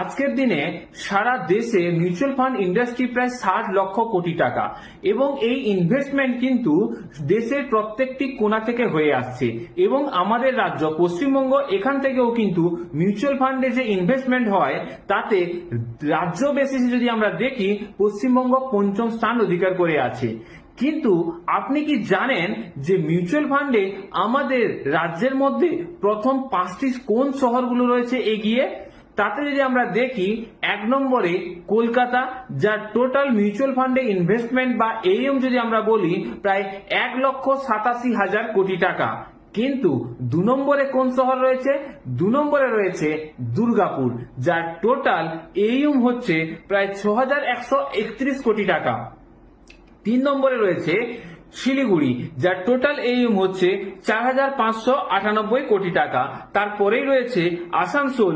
আজকের দিনে সারা দেশে মিউচুয়াল ফান্ড ইন্ডাস্ট্রি প্রায় 60 লক্ষ কোটি টাকা এবং এই ইনভেস্টমেন্ট কিন্তু দেশের প্রত্যেকটি কোণা থেকে হয়ে আসছে এবং আমাদের রাজ্য পশ্চিমবঙ্গ এখান থেকেও কিন্তু মিউচুয়াল ফান্ডে যে ইনভেস্টমেন্ট হয় তাতে রাজ্য বেসিসে যদি আমরা দেখি পশ্চিমবঙ্গ পঞ্চম স্থান অধিকার করে আছে। কিন্তু আপনি কি জানেন যে মিউচুয়াল ফান্ডে আমাদের রাজ্যের মধ্যে প্রথম 5টি কোন শহরগুলো রয়েছে এগিয়ে? তাতে যদি আমরা দেখি 1 নম্বরে কলকাতা, যার টোটাল মিউচুয়াল ফান্ডে ইনভেস্টমেন্ট বা এএম যদি আমরা বলি প্রায় 1,87,000 কোটি টাকা। কিন্তু 2 নম্বরে কোন শহর রয়েছে? 2 নম্বরে রয়েছে দুর্গাপুর, যার টোটাল এএম হচ্ছে প্রায় 6,131 কোটি টাকা। 3 নম্বরে রয়েছে শিলিগুড়ি, যার টোটাল এএম হচ্ছে 4,598 কোটি টাকা। তারপরেই রয়েছে আসানসোল,